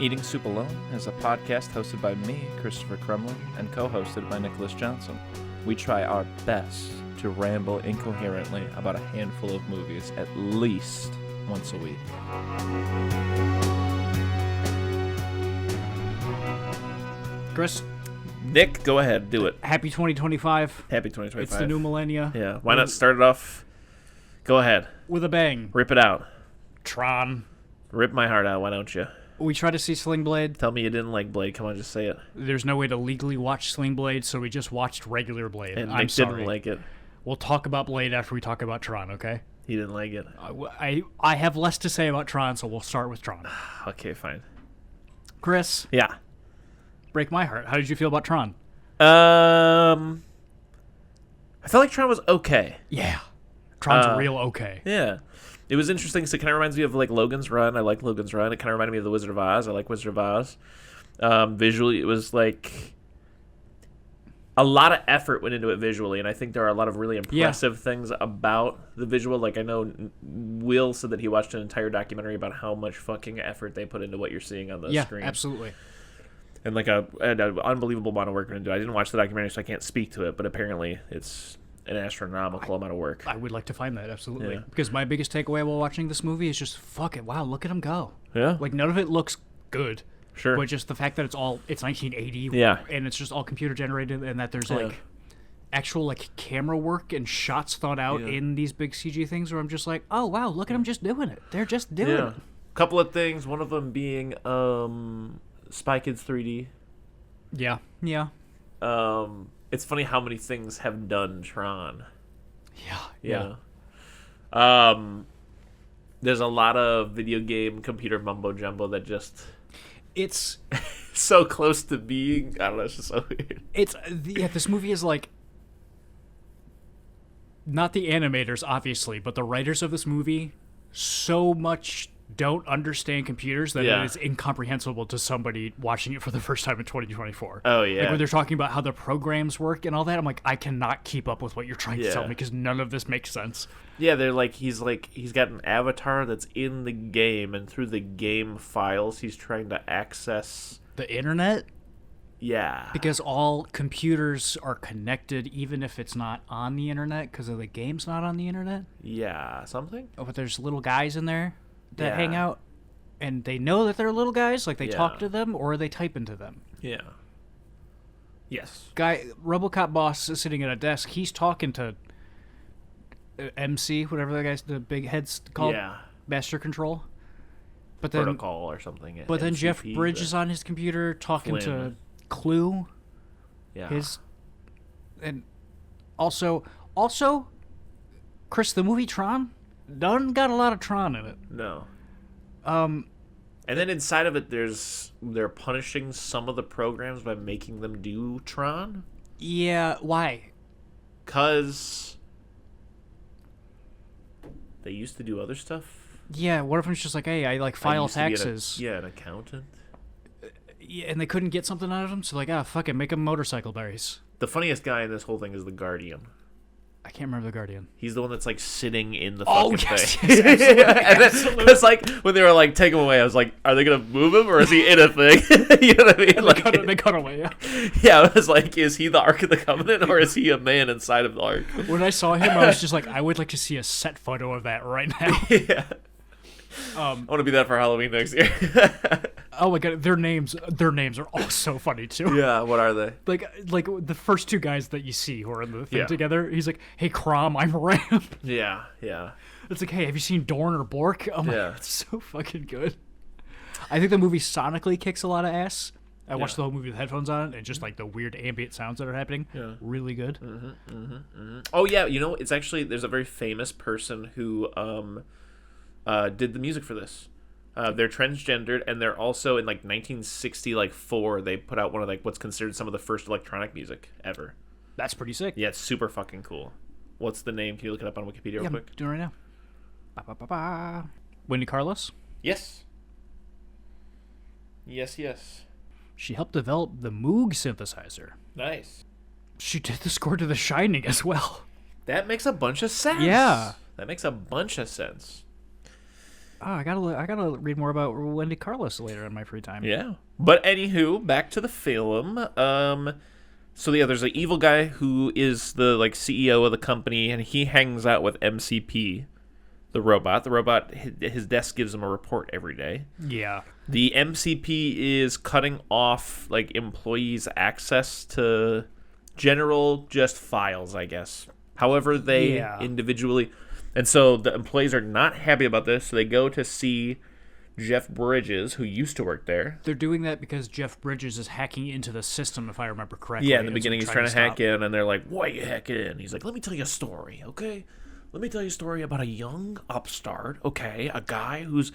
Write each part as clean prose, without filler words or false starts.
Eating Soup Alone is a podcast hosted by me, Christopher Crumley, and co-hosted by Nicholas Johnson. We try our best to ramble incoherently about a handful of movies at least once a week. Chris, Nick, go ahead, do it. happy 2025. Happy 2025. It's the new millennia. Yeah, why not start it off? Go ahead. With a bang. Rip it out. Tron. Rip my heart out, why don't you? We tried to see Sling Blade. Tell me you didn't like Blade. Come on, just say it. There's no way to legally watch Sling Blade, so we just watched regular Blade. And I'm Nick sorry. didn't like it. We'll talk about Blade after we talk about Tron, okay? He didn't like it. I have less to say about Tron, so we'll start with Tron. Okay, fine. Chris, Yeah. break my heart. How did you feel about Tron? I felt like Tron was okay. Yeah. Tron's real okay. Yeah. It was interesting because it kind of reminds me of like Logan's Run. I like Logan's Run. It kind of reminded me of The Wizard of Oz. I like Wizard of Oz. Visually, it was like a lot of effort went into it visually, and I think there are a lot of really impressive things about the visual. Like I know Will said that he watched an entire documentary about how much fucking effort they put into what you're seeing on the screen. Yeah, absolutely. And like an unbelievable amount of work into it. I didn't watch the documentary, so I can't speak to it, but apparently it's an astronomical amount of work. I would like to find that, absolutely. Yeah. Because my biggest takeaway while watching this movie is just, fuck it, wow, look at him go. Yeah. Like, none of it looks good. Sure. But just the fact that it's 1980. Yeah. And it's just all computer generated, and that there's, like, actual, like, camera work and shots thought out in these big CG things where I'm just like, oh, wow, look at them just doing it. They're just doing it. Couple of things. One of them being Spy Kids 3D. Yeah. Yeah. It's funny how many things have done Tron. Yeah. There's a lot of video game computer mumbo jumbo that just It's so close to being. I don't know. It's just so weird. This movie is like, not the animators, obviously, but the writers of this movie so much don't understand computers that it is incomprehensible to somebody watching it for the first time in 2024. Oh, yeah. Like when they're talking about how the programs work and all that, I'm like, I cannot keep up with what you're trying to tell me because none of this makes sense. Yeah, he's got an avatar that's in the game, and through the game files, he's trying to access the internet. Yeah, because all computers are connected, even if it's not on the internet, because the game's not on the internet. Yeah, something. Oh, but there's little guys in there that hang out, and they know that they're little guys. Like they talk to them, or they type into them. Yeah. Yes. RoboCop boss is sitting at a desk. He's talking to MC, whatever that guy's, the big head's called. Yeah. Master Control. But then Protocol or something. But then MCP, Jeff Bridges is on his computer talking to Clue. Yeah. And also, Chris, the movie Tron done got a lot of Tron in it. No. And then inside of it, they're punishing some of the programs by making them do Tron. Yeah, why? 'Cause they used to do other stuff. Yeah, what if it's just like, hey, I like file taxes. An accountant. Yeah, and they couldn't get something out of him, so like, fuck it, make them motorcycle berries. The funniest guy in this whole thing is the Guardian. I can't remember the Guardian. He's the one that's like sitting in the fucking thing. Yes, absolutely. And it's like when they were like, take him away, I was like, are they gonna move him or is he in a thing? You know what I mean? They cut away, yeah. Yeah, I was like, is he the Ark of the Covenant or is he a man inside of the Ark? When I saw him, I was just like, I would like to see a set photo of that right now. Yeah. I want to be that for Halloween next year. Oh my god, their names are all so funny too. Yeah, what are they? Like the first two guys that you see who are in the thing together, he's like, hey Crom, I'm Ram. Yeah. It's like, hey, have you seen Dorn or Bork? Oh my god, it's so fucking good. I think the movie sonically kicks a lot of ass. I watched the whole movie with headphones on and just like the weird ambient sounds that are happening. Yeah. Really good. Oh yeah, it's actually, there's a very famous person who did the music for this. They're transgendered, and they're also in like 1964. They put out one of like what's considered some of the first electronic music ever. That's pretty sick. Yeah, it's super fucking cool. What's the name? Can you look it up on Wikipedia real quick? I'm doing it right now. Ba-ba-ba-ba. Wendy Carlos. Yes. She helped develop the Moog synthesizer. Nice. She did the score to The Shining as well. That makes a bunch of sense. Yeah. That makes a bunch of sense. I gotta read more about Wendy Carlos later in my free time. Yeah. But anywho, back to the film. So yeah, there's an evil guy who is the like CEO of the company, and he hangs out with MCP, the robot. The robot, his desk gives him a report every day. Yeah. The MCP is cutting off like employees' access to general just files, I guess. However, they individually, and so the employees are not happy about this. So they go to see Jeff Bridges, who used to work there. They're doing that because Jeff Bridges is hacking into the system, if I remember correctly. Yeah, in the beginning he's trying to hack in, and they're like, "Why you hack in?" He's like, "Let me tell you a story, okay? Let me tell you a story about a young upstart, okay? A guy who's..."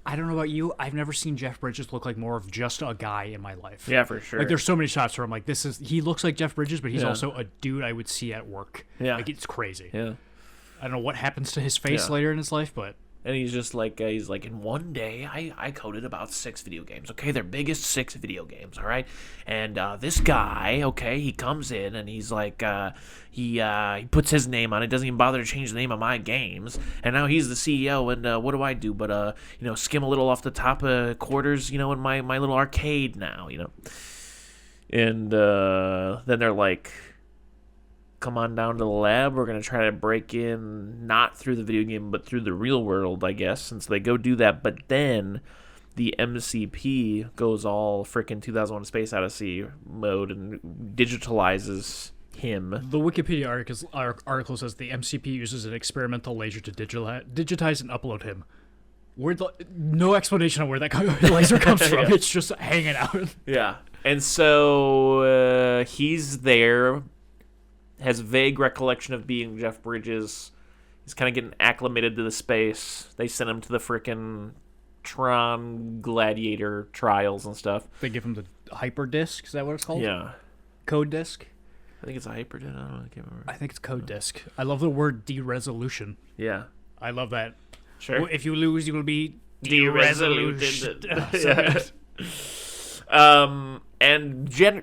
I don't know about you, I've never seen Jeff Bridges look like more of just a guy in my life. Yeah, for sure. Like, there's so many shots where I'm like, he looks like Jeff Bridges, but he's also a dude I would see at work. Yeah. Like, it's crazy. Yeah. I don't know what happens to his face later in his life, but... And he's just like, in one day, I coded about 6 video games, okay? Their biggest 6 video games, all right? And this guy, okay, he comes in and he's like, he puts his name on it, doesn't even bother to change the name of my games. And now he's the CEO, and what do I do but, skim a little off the top quarters, in my little arcade now, And then they're like, come on down to the lab. We're going to try to break in not through the video game, but through the real world, I guess. And so they go do that. But then the MCP goes all frickin' 2001 Space Odyssey mode and digitalizes him. The Wikipedia article says the MCP uses an experimental laser to digitize and upload him. No explanation on where that laser comes from. Yeah. It's just hanging out. Yeah. And so he's there. Has vague recollection of being Jeff Bridges. He's kind of getting acclimated to the space. They send him to the frickin' Tron Gladiator trials and stuff. They give him the hyper disc. Is that what it's called? Yeah. Code disc. I think it's a hyper disc. I don't know. I can't remember. I think it's code disc. I love the word de-resolution. Yeah. I love that. Sure. If you lose, you will be de-resoluted.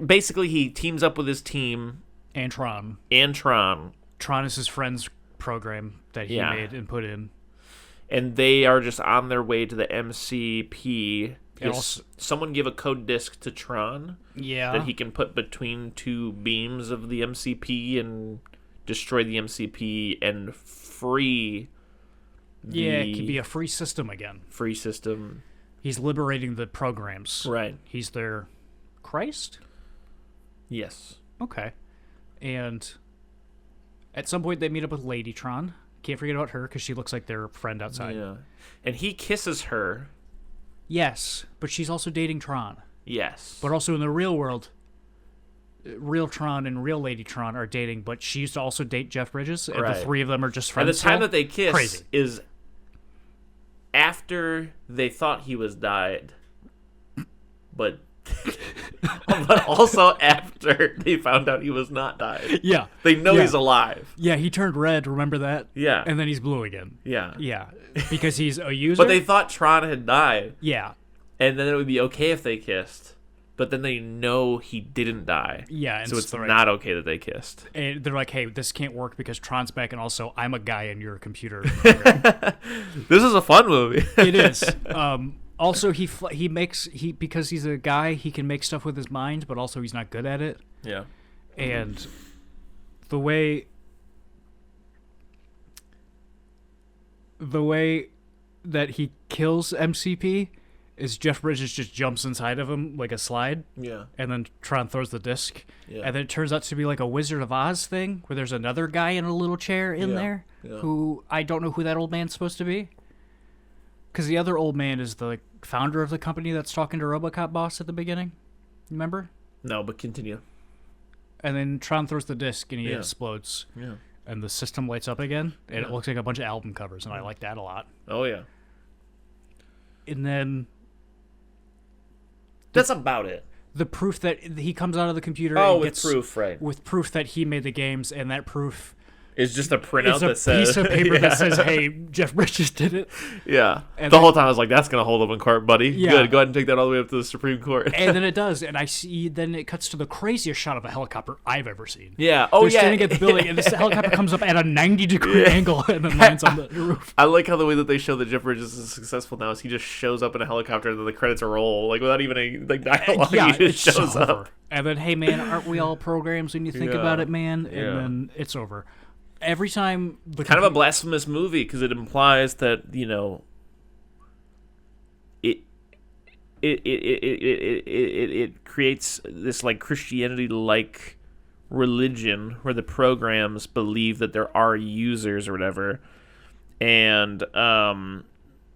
Basically he teams up with his team. And Tron. Tron is his friend's program that he made and put in. And they are just on their way to the MCP. Someone give a code disc to Tron that he can put between 2 beams of the MCP and destroy the MCP and free it could be a free system again. Free system. He's liberating the programs. Right. He's their Christ? Yes. Okay. And at some point they meet up with BladeTron. Can't forget about her because she looks like their friend outside. Yeah. And he kisses her. Yes, but she's also dating Tron. Yes. But also in the real world, real Tron and real BladeTron are dating, but she used to also date Jeff Bridges, and the 3 of them are just friends. And the time that they kiss Crazy. is after they thought he was died. But... but also after they found out he was not died. Yeah. They know he's alive. Yeah, he turned red, remember that? Yeah. And then he's blue again. Yeah. Yeah. Because he's a user. But they thought Tron had died. Yeah. And then it would be okay if they kissed. But then they know he didn't die. Yeah. And so it's not okay that they kissed. And they're like, hey, this can't work because Tron's back, and also I'm a guy in your computer program. This is a fun movie. It is. Also, because he's a guy, he can make stuff with his mind, but also he's not good at it. Yeah. And the way that he kills MCP is Jeff Bridges just jumps inside of him like a slide. Yeah. And then Tron throws the disc. Yeah. And then it turns out to be like a Wizard of Oz thing where there's another guy in a little chair in there who I don't know who that old man's supposed to be. Because the other old man is the founder of the company that's talking to RoboCop boss at the beginning. Remember? No, but continue. And then Tron throws the disc and he explodes. Yeah. And the system lights up again. And it looks like a bunch of album covers. And I like that a lot. Oh, yeah. And then... That's about it. The proof that he comes out of the computer and gets... proof, right. With proof that he made the games. And that proof It's just a printout that says... piece of paper that says, hey, Jeff Bridges did it. Yeah. And the whole time I was like, that's going to hold up in court, buddy. Yeah. Good. Go ahead and take that all the way up to the Supreme Court. And then it does. And I see, then it cuts to the craziest shot of a helicopter I've ever seen. Yeah. Oh, They're yeah. standing at the building, and this helicopter comes up at a 90-degree angle and then lands on the roof. I like how the way that they show that Jeff Bridges is successful now is he just shows up in a helicopter and then the credits roll, like, without even any dialogue. Yeah, he just shows up. Over. And then, hey, man, aren't we all programs when you think about it, man? And then it's over. Every time... Kind of a blasphemous movie, because it implies that, you know, it creates this, like, Christianity-like religion where the programs believe that there are users or whatever. And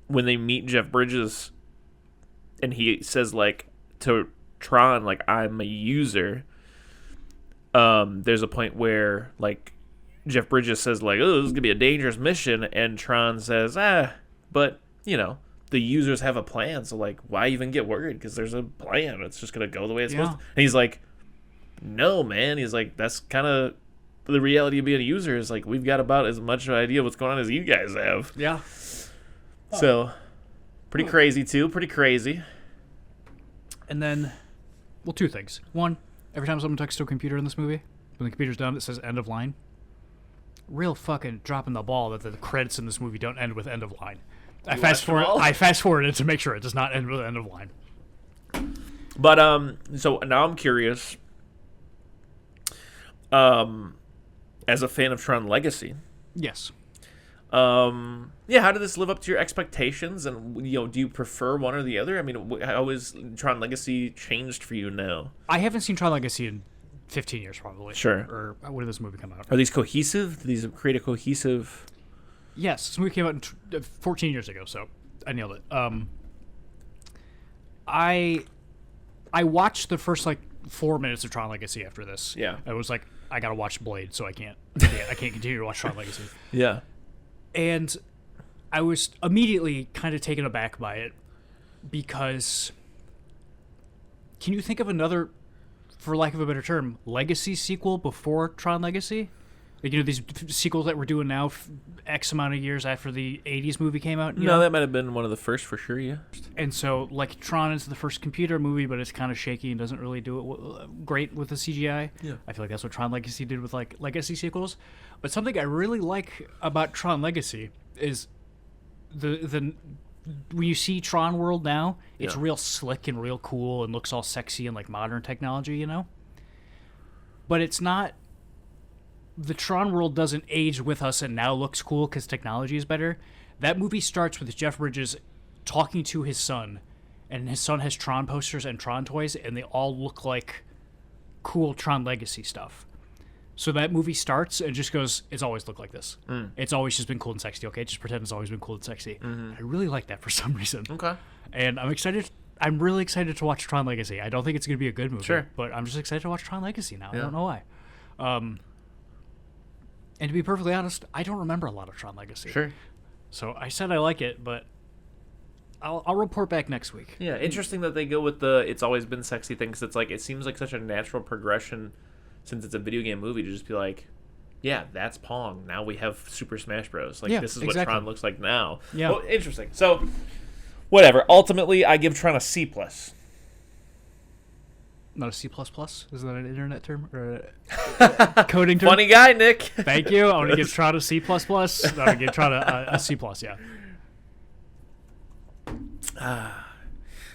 when they meet Jeff Bridges and he says, like, to Tron, like, I'm a user, there's a point where, like, Jeff Bridges says, like, oh, this is going to be a dangerous mission, and Tron says, but, you know, the users have a plan, so, like, why even get worried? Because there's a plan. It's just going to go the way it's supposed to. And he's like, no, man. He's like, that's kind of the reality of being a user is, like, we've got about as much idea what's going on as you guys have. Yeah. So, pretty crazy, too. Pretty crazy. And then, well, two things. One, every time someone talks to a computer in this movie, when the computer's done, it says end of line. Real fucking dropping the ball that the credits in this movie don't end with end of line. I fast forwarded to make sure it does not end with end of line. But so now I'm curious. As a fan of Tron Legacy, yes. Yeah, how did this live up to your expectations? And, you know, do you prefer one or the other? I mean, how is Tron Legacy changed for you now? I haven't seen Tron Legacy in 15 years, probably. Sure. Or when did this movie come out? Are these cohesive? Do these create a cohesive... Yes, this movie came out 14 years ago, so I nailed it. I watched the first, like, 4 minutes of Tron Legacy after this. Yeah. I was like, I gotta watch Blade, so I can't continue to watch Tron Legacy. Yeah. And I was immediately kind of taken aback by it because can you think of another, for lack of a better term, Legacy sequel before Tron Legacy? Like, you know, these sequels that we're doing now, X amount of years after the 80s movie came out? No, that might have been one of the first for sure, yeah. And so, like, Tron is the first computer movie, but it's kind of shaky and doesn't really do it great with the CGI. Yeah. I feel like that's what Tron Legacy did with, like, Legacy sequels. But something I really like about Tron Legacy is the when you see Tron World now, it's real slick and real cool and looks all sexy and, like, modern technology, you know? But it's not... The Tron world doesn't age with us and now looks cool because technology is better. That movie starts with Jeff Bridges talking to his son, and his son has Tron posters and Tron toys, and they all look like cool Tron Legacy stuff. So that movie starts and just goes, it's always looked like this. It's always just been cool and sexy, okay? Just pretend it's always been cool and sexy. I really like that for some reason. Okay. And I'm really excited to watch Tron Legacy. I don't think it's going to be a good movie, sure, but I'm just excited to watch Tron Legacy now. Yeah. I don't know why. And to be perfectly honest, I don't remember a lot of Tron Legacy. Sure. So I said I like it, but I'll report back next week. Yeah, interesting that they go with the it's always been sexy thing, because it's like, it seems like such a natural progression since it's a video game movie to just be like, yeah, that's Pong. Now we have Super Smash Bros. Like, this is what Tron looks like now. Yeah. Well, interesting. So, whatever. Ultimately, I give Tron a C+. Not a C++? Is that an internet term? Or a coding term? Funny guy, Nick. Thank you. I want to give Tron a C++. I want to give Tron a C+, yeah.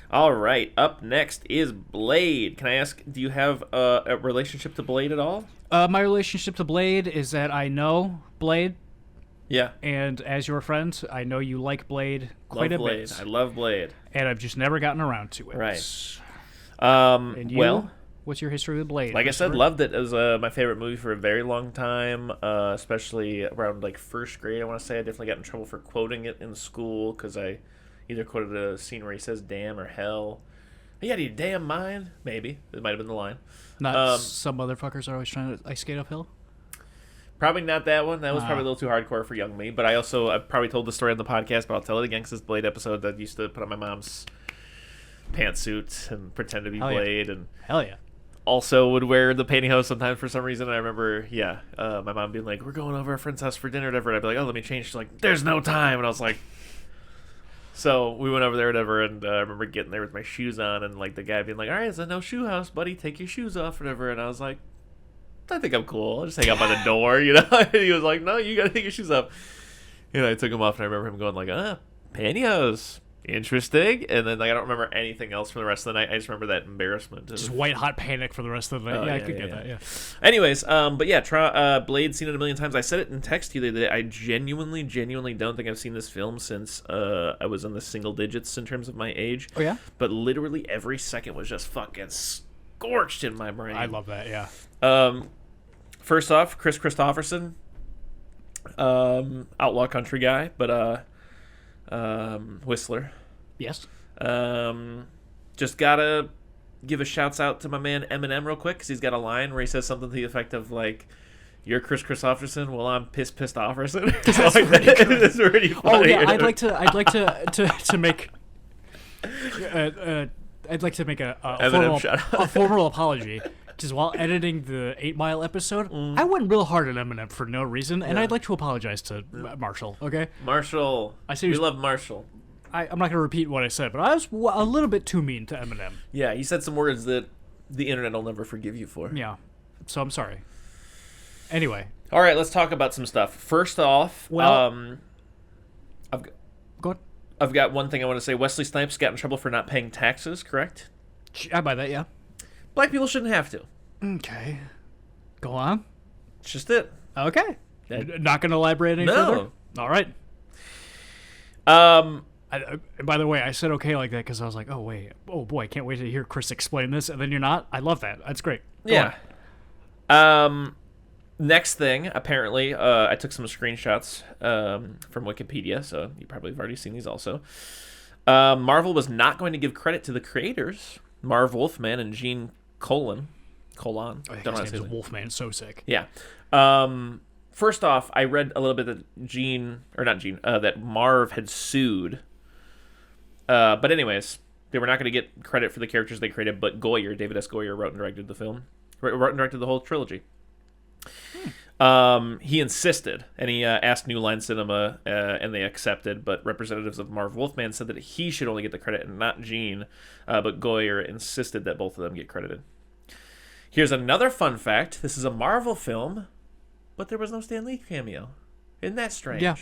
All right. Up next is Blade. Can I ask, do you have a relationship to Blade at all? My relationship to Blade is that I know Blade. Yeah. And as your friend, I know you like Blade quite a bit. I love Blade. And I've just never gotten around to it. Right. And you, well, what's your history with Blade? Like I said, loved it. It was my favorite movie for a very long time, especially around, like, first grade, I want to say. I definitely got in trouble for quoting it in school because I either quoted a scene where he says damn or hell. Are you out of your damn mind? Maybe. It might have been the line. Not some motherfuckers are always trying to ice skate uphill? Probably not that one. That was probably a little too hardcore for young me. But I've probably told the story on the podcast, but I'll tell it again because this Blade episode that I used to put on my mom's pantsuit and pretend to be Blade. And hell yeah. also would wear the pantyhose sometimes for some reason. I remember, my mom being like, "We're going over a friend's house for dinner," or whatever. And I'd be like, "Oh, let me change." She's like, "There's no time," and I was like. So we went over there, whatever, and I remember getting there with my shoes on, and like the guy being like, "All right, it's a no shoe house, buddy. Take your shoes off," whatever. And I was like, "I think I'm cool. I'll just hang out by the door," you know. And he was like, "No, you gotta take your shoes off." And I took them off, and I remember him going like, pantyhose, interesting. And then like I don't remember anything else from the rest of the night. I just remember that embarrassment. Just white hot panic for the rest of the night. I could get that. Yeah. Anyways, but yeah, Blade, seen it a million times. I said it in text to you the other day. I genuinely don't think I've seen this film since I was in the single digits in terms of my age. Oh yeah. But literally every second was just fucking scorched in my brain. I love that. Yeah. First off, Chris Christopherson, outlaw country guy, but Whistler. Yes. Just gotta give a shouts out to my man Eminem real quick, because he's got a line where he says something to the effect of like, "You're Chris Christopherson, well I'm pissed offerson." That's like pretty good. It's really funny. Oh yeah, I'd like to make. I'd like to make a formal apology. Because while editing the 8 Mile episode, I went real hard at Eminem for no reason, and I'd like to apologize to Marshall. Okay, Marshall. We love Marshall. I'm not going to repeat what I said, but I was a little bit too mean to Eminem. Yeah, he said some words that the internet will never forgive you for. Yeah, so I'm sorry. Anyway. All right, let's talk about some stuff. First off, go on. I've got one thing I want to say. Wesley Snipes got in trouble for not paying taxes, correct? I buy that, yeah. Black people shouldn't have to. Okay. Go on. It's just it. Okay. Not going to elaborate any further? All right. And by the way, I said okay like that because I was like, oh boy, I can't wait to hear Chris explain this. And then you're not. I love that. That's great. Go on. Next thing, apparently, I took some screenshots from Wikipedia, so you probably have already seen these also. Marvel was not going to give credit to the creators, Marv Wolfman and Gene Colan. Don't know how to say Wolfman. So sick. Yeah. First off, I read a little bit that that Marv had sued. But anyways, they were not going to get credit for the characters they created, but David S. Goyer, wrote and directed the film. Wrote and directed the whole trilogy. He insisted, and he asked New Line Cinema, and they accepted, but representatives of Marv Wolfman said that he should only get the credit and not Gene, but Goyer insisted that both of them get credited. Here's another fun fact. This is a Marvel film, but there was no Stan Lee cameo. Isn't that strange? Yeah.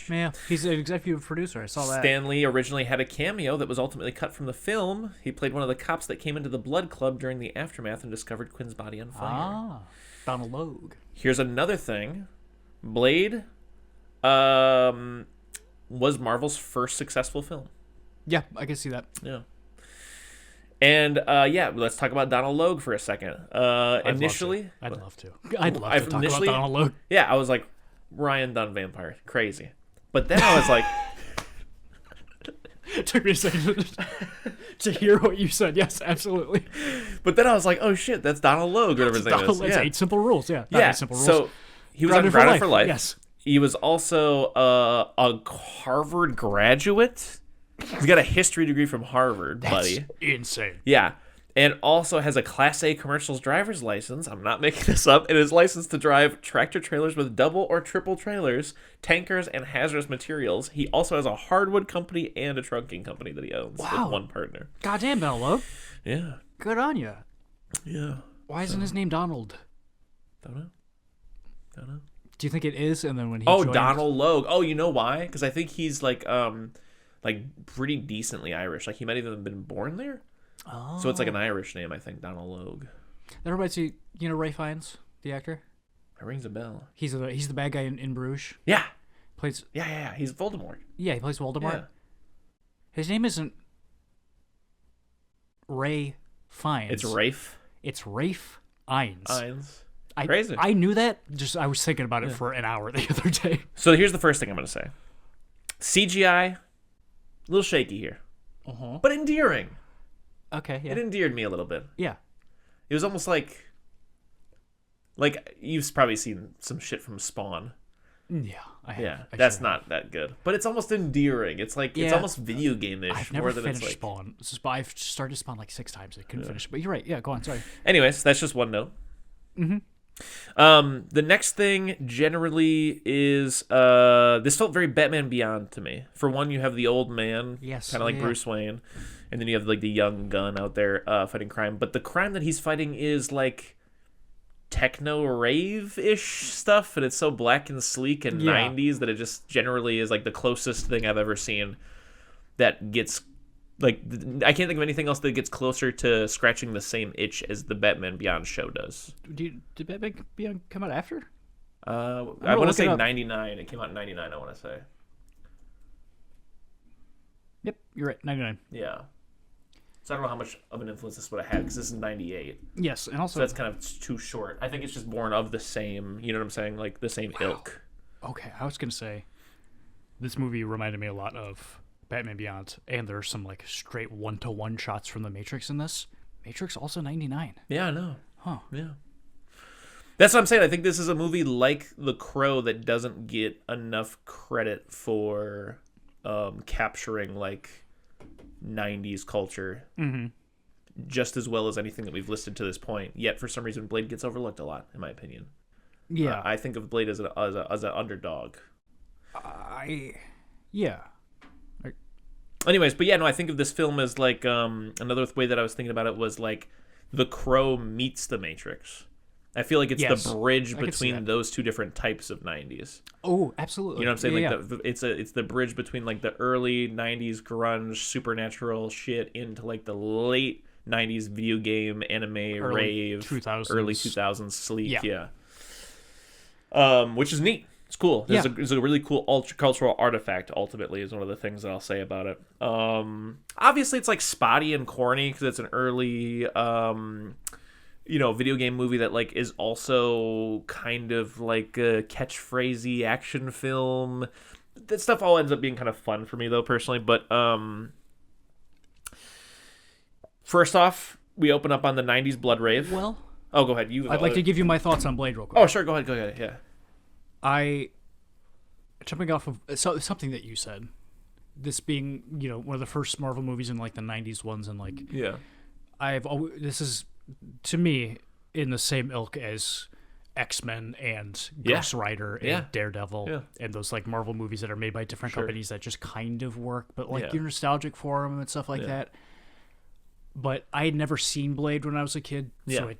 He's an executive producer. I saw that. Stan Lee originally had a cameo that was ultimately cut from the film. He played one of the cops that came into the Blood Club during the aftermath and discovered Quinn's body on fire. Donald Logue. Here's another thing. Blade was Marvel's first successful film. Yeah, I can see that. Yeah. And, let's talk about Donald Logue for a second. Initially... I'd love to talk about Donald Logue. Yeah, I was like, Ryan Dunn vampire. Crazy. But then I was like... It took me a second to hear what you said. Yes, absolutely. But then I was like, oh shit, that's Donald Logue, whatever his name is. That's 8 Simple Rules, yeah. Yeah, 8 Simple Rules. So he was on Grounded for Life. Yes. He was also a Harvard graduate. He's got a history degree from Harvard, buddy. That's insane. Yeah. And also has a Class A commercials driver's license. I'm not making this up. And is licensed to drive tractor trailers with double or triple trailers, tankers, and hazardous materials. He also has a hardwood company and a trunking company that he owns with one partner. Goddamn, Donald Logue. Yeah. Good on you. Yeah. Why isn't his name Donald? Don't know. Do you think it is? And then when he joined... Donald Logue. Oh, you know why? Because I think he's like pretty decently Irish. Like he might even have been born there. Oh. So it's like an Irish name, I think, Donald Logue. That reminds you, Ray Fiennes, the actor? It rings a bell. He's the bad guy in Bruges. Yeah. Plays. Yeah. He's Voldemort. Yeah, he plays Voldemort. Yeah. His name isn't Ray Fiennes. It's Rafe. It's Rafe Fiennes. Crazy. I knew that. Just I was thinking about it for an hour the other day. So here's the first thing I'm going to say. CGI, a little shaky here. But endearing. Okay, yeah. It endeared me a little bit. Yeah. It was almost like you've probably seen some shit from Spawn. Yeah, that's not that good. But it's almost endearing. It's like it's almost video game-ish. I've never finished Spawn. I've started Spawn like 6 times. I couldn't finish. But you're right. Yeah, go on. Sorry. Anyways, that's just one note. The next thing generally is this felt very Batman Beyond to me. For one, you have the old man, kind of like Bruce Wayne, and then you have like the young gun out there fighting crime. But the crime that he's fighting is like techno rave-ish stuff, and it's so black and sleek and 90s that it just generally is like the closest thing I've ever seen that gets like, I can't think of anything else that gets closer to scratching the same itch as the Batman Beyond show does. Did Batman Beyond come out after? I want to say 99. It came out in 99, I want to say. Yep, you're right, 99. Yeah. So I don't know how much of an influence this would have had, because this is 98. Yes, and also... So that's kind of too short. I think it's just born of the same, you know what I'm saying? Like, the same ilk. Okay, I was going to say, this movie reminded me a lot of Batman Beyond, and there's some, like, straight one-to-one shots from The Matrix in this. Matrix also 99. Yeah, I know. Huh. Yeah. That's what I'm saying. I think this is a movie like The Crow that doesn't get enough credit for capturing, like, 90s culture just as well as anything that we've listed to this point. Yet for some reason Blade gets overlooked a lot, in my opinion. Yeah. I think of Blade as an underdog. Anyways, but yeah, no, I think of this film as like another way that I was thinking about it was like The Crow meets The Matrix. I feel like it's the bridge between those two different types of 90s. Oh, absolutely. You know what I'm saying? It's the bridge between like the early 90s grunge supernatural shit into like the late 90s video game, anime, rave, 2000s. early 2000s sleek, which is neat. It's cool. It's a really cool cultural artifact, ultimately, is one of the things that I'll say about it. Obviously, it's like spotty and corny because it's an early... video game movie that like is also kind of like a catchphrasey action film. That stuff all ends up being kind of fun for me though, personally. But first off, we open up on the 90s blood rave. Well, go ahead. I'd like to give you my thoughts on Blade real quick. Oh, sure. Go ahead. Yeah. Jumping off of something that you said, this being one of the first Marvel movies in like the 90s ones, and like this is, to me, in the same ilk as X-Men and Ghost Rider and Daredevil and those like Marvel movies that are made by different companies that just kind of work, but like you're nostalgic for them and stuff like that. But I had never seen Blade when I was a kid, so I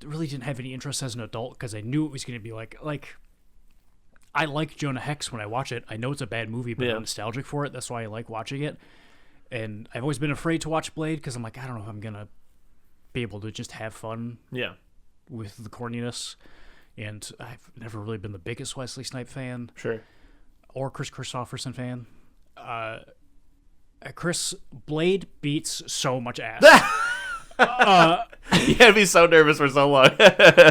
really didn't have any interest as an adult because I knew it was going to be like I like Jonah Hex when I watch it. I know it's a bad movie, but I'm nostalgic for it. That's why I like watching it. And I've always been afraid to watch Blade because I'm like, I don't know if I'm going to be able to just have fun with the corniness. And I've never really been the biggest Wesley Snipes fan. Sure. Or Chris Christopherson fan. Blade beats so much ass. You had to be so nervous for so long.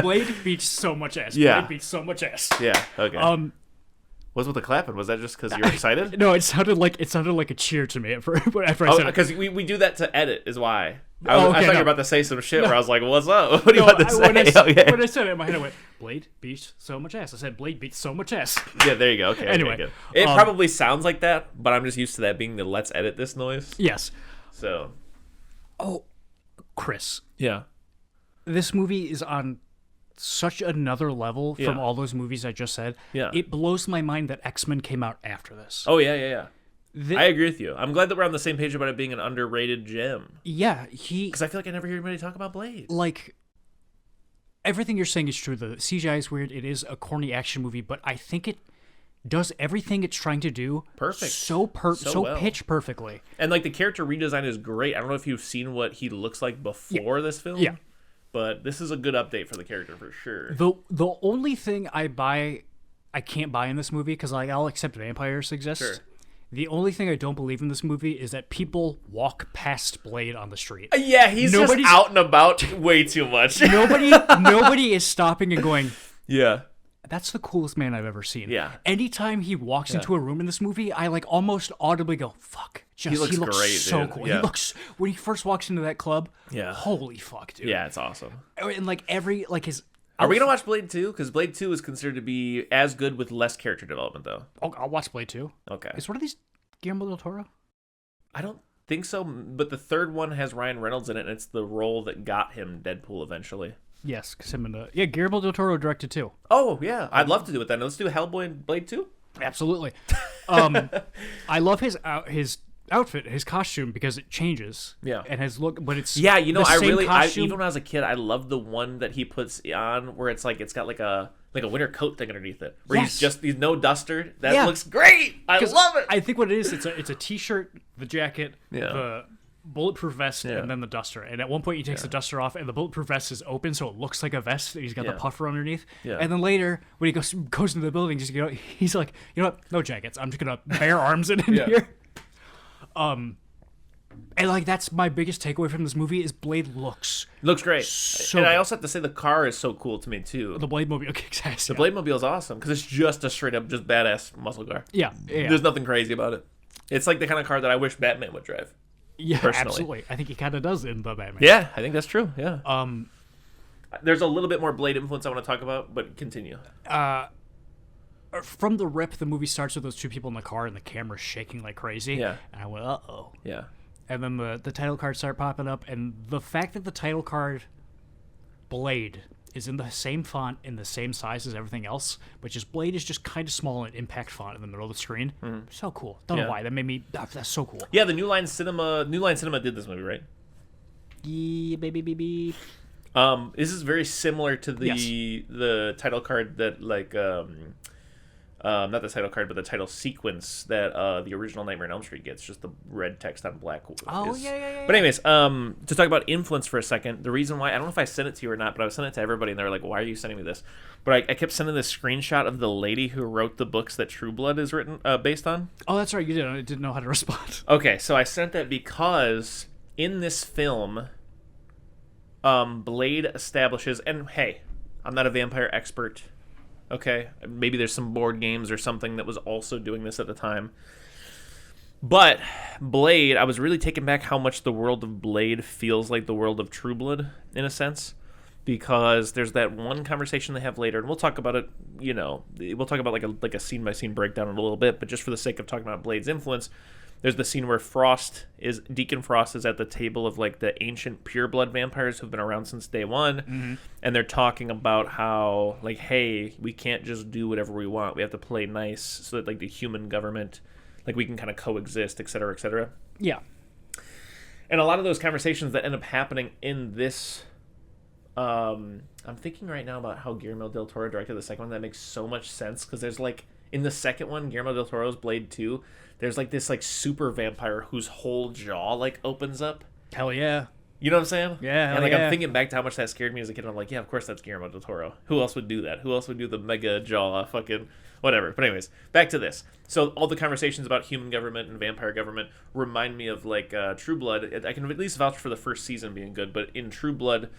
Blade beats so much ass. Yeah. Blade beats so much ass. Yeah, okay. What's with the clapping? Was that just because you're excited? No, it sounded like a cheer to me after I said it. Because we do that to edit, is why. I thought you were about to say some shit where I was like, what's up? What do you want to say? When I said it in my head, I went, Blade beats so much ass. I said, Blade beats so much ass. Yeah, there you go. Okay. Anyway. Okay, it probably sounds like that, but I'm just used to that being the let's edit this noise. Yes. So. Oh, Chris. Yeah. This movie is on such another level from all those movies I just said. Yeah. It blows my mind that X-Men came out after this. Oh, yeah. I agree with you. I'm glad that we're on the same page about it being an underrated gem. Yeah, because I feel like I never hear anybody talk about Blade. Like, everything you're saying is true. The CGI is weird. It is a corny action movie, but I think it does everything it's trying to do perfect. So well. pitch perfectly. And like the character redesign is great. I don't know if you've seen what he looks like before this film. Yeah. But this is a good update for the character for sure. The only thing I can't buy in this movie, because like I'll accept vampires exist. Sure. The only thing I don't believe in this movie is that people walk past Blade on the street. Yeah, he's just out and about way too much. Nobody is stopping and going, yeah, that's the coolest man I've ever seen. Yeah. Anytime he walks into a room in this movie, I like almost audibly go, fuck. He looks great, so dude. cool. Yeah. He looks, when he first walks into that club, yeah, holy fuck, dude. Yeah, it's awesome. And like every, like his, Are we gonna watch Blade 2? Because Blade 2 is considered to be as good with less character development, though. I'll watch Blade 2. Okay. Is one of these Guillermo del Toro? I don't think so, but the third one has Ryan Reynolds in it, and it's the role that got him Deadpool eventually. Yes, because him and Guillermo del Toro directed too. Oh yeah, I'd love to do it then. Let's do Hellboy and Blade 2. Absolutely. I love his outfit, his costume, because it changes. Yeah. And his look, but it's yeah. You know, the same costume. even when I was a kid, I loved the one that he puts on where it's got a winter coat thing underneath it, where he's no duster. That looks great. I love it. I think what it is, it's a t-shirt, the jacket, Yeah. the bulletproof vest, and then the duster. And at one point, he takes the duster off, and the bulletproof vest is open, so it looks like a vest. And he's got the puffer underneath. Yeah. And then later, when he goes into the building, he's like, you know what? No jackets. I'm just gonna bare arms it in here. And like that's my biggest takeaway from this movie is Blade looks great. So and I also have to say the car is so cool to me too. the Blade Mobile kicks ass. The Blade Mobile is awesome because it's just a straight up just badass muscle car. Yeah. There's nothing crazy about it. It's like the kind of car that I wish Batman would drive. Yeah, personally. Absolutely. I think he kind of does in the Batman. Yeah, I think that's true. Yeah. There's a little bit more Blade influence I want to talk about, but continue. From the rip, the movie starts with those two people in the car and the camera's shaking like crazy. Yeah. And I went, uh-oh. Yeah. And then the title cards start popping up, and the fact that the title card Blade is in the same font in the same size as everything else, which is Blade is just kind of small and impact font in the middle of the scrin. So cool. Don't know why. That made me... That's so cool. Yeah, the New Line Cinema did this movie, right? Yeah, baby. This is very similar to the title card that not the title card, but the title sequence that the original Nightmare on Elm Street gets, just the red text on black. Yeah. But anyways, to talk about influence for a second, the reason why, I don't know if I sent it to you or not, but I was sending it to everybody, and they were like, why are you sending me this? But I kept sending this screenshot of the lady who wrote the books that True Blood is written based on. Oh, that's right, you did. I didn't know how to respond. Okay, so I sent that because in this film, Blade establishes, and hey, I'm not a vampire expert. Okay, maybe there's some board games or something that was also doing this at the time. But Blade, I was really taken back how much the world of Blade feels like the world of True Blood, in a sense. Because there's that one conversation they have later, and we'll talk about it, we'll talk about like a scene-by-scene breakdown in a little bit, but just for the sake of talking about Blade's influence, there's the scene where Deacon Frost is at the table of like the ancient pureblood vampires who've been around since day one, and they're talking about how like, hey, we can't just do whatever we want. We have to play nice so that like the human government, like we can kind of coexist, et cetera, et cetera. Yeah. And a lot of those conversations that end up happening in this, I'm thinking right now about how Guillermo del Toro directed the second one. That makes so much sense because there's like in the second one, Guillermo del Toro's Blade 2. There's like this like super vampire whose whole jaw like opens up. Hell yeah. You know what I'm saying? Yeah. And like I'm thinking back to how much that scared me as a kid. And I'm like, yeah, of course that's Guillermo del Toro. Who else would do that? Who else would do the mega jaw fucking whatever? But anyways, back to this. So all the conversations about human government and vampire government remind me of like True Blood. I can at least vouch for the first season being good, but in True Blood,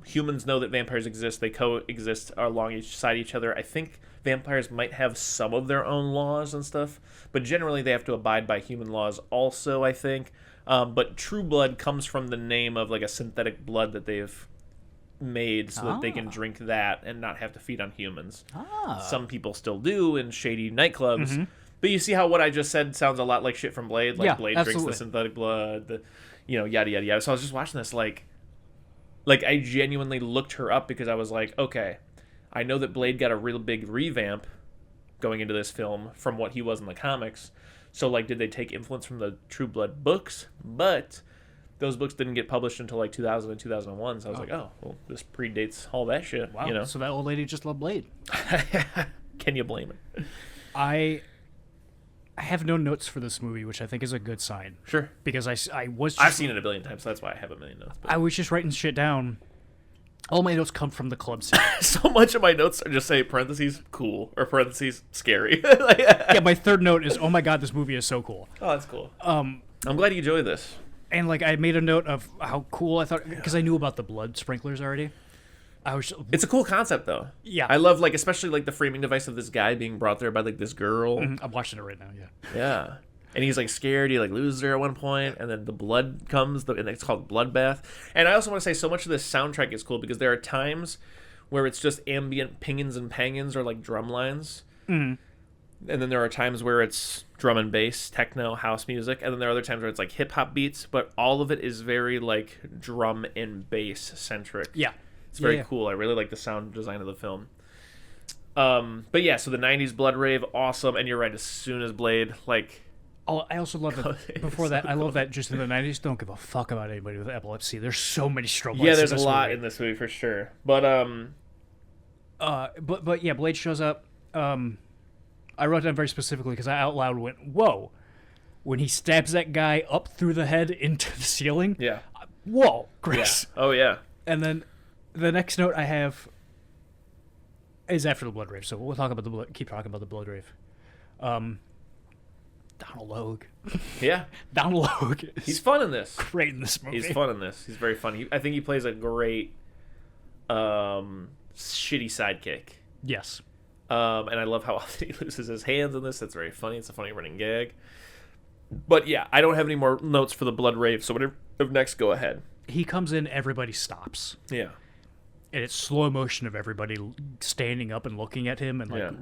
humans know that vampires exist. They coexist alongside each other. I think vampires might have some of their own laws and stuff, but generally they have to abide by human laws also, I think. But True Blood comes from the name of like a synthetic blood that they've made so that they can drink that and not have to feed on humans. Some people still do in shady nightclubs. But you see how what I just said sounds a lot like shit from Blade? Like Blade drinks the synthetic blood, yada, yada, yada. So I was just watching this like I genuinely looked her up because I was like, okay, I know that Blade got a real big revamp going into this film from what he was in the comics. So, like, did they take influence from the True Blood books? But those books didn't get published until, like, 2000 and 2001. So I was like, oh, well, this predates all that shit. Wow, so that old lady just loved Blade. Can you blame it? I have no notes for this movie, which I think is a good sign. Sure. Because I've seen it a billion times, so that's why I have a million notes. But I was just writing shit down. All my notes come from the club scene. So much of my notes are just say parentheses cool or parentheses scary. Yeah, my third note is, oh my god, this movie is so cool. Oh, that's cool. I'm glad you enjoy this. And like I made a note of how cool I thought, because I knew about the blood sprinklers already. It's a cool concept though. Yeah, I love like especially like the framing device of this guy being brought there by like this girl. I'm watching it right now. Yeah. And he's like scared. He like loses her at one point, and then the blood comes, and it's called Bloodbath. And I also want to say so much of this soundtrack is cool because there are times where it's just ambient pingins and pangins or like drum lines. And then there are times where it's drum and bass, techno, house music, and then there are other times where it's like hip hop beats, but all of it is very like drum and bass centric. Yeah. It's very cool. I really like the sound design of the film. But yeah, so the 90s Blood Rave, awesome, and you're right, as soon as Blade, like... Oh, I also love that, before that, I love that just in the 90s, don't give a fuck about anybody with epilepsy. There's so many strobe lights. Yeah, there's a lot in this movie, for sure. But yeah, Blade shows up. I wrote down very specifically because I out loud went, whoa. When he stabs that guy up through the head into the ceiling. Yeah. Whoa, Chris. Yeah. Oh, yeah. And then the next note I have is after the Blood Rave, so we'll talk about keep talking about the Blood Rave. Donald Logue. Yeah. Donald Logue. He's fun in this. Great in this movie. He's fun in this. He's very funny. I think he plays a great shitty sidekick. Yes. And I love how often he loses his hands in this. That's very funny. It's a funny running gag. But yeah, I don't have any more notes for the Blood Rave, so whatever next, go ahead. He comes in, everybody stops. Yeah. And it's slow motion of everybody standing up and looking at him, and like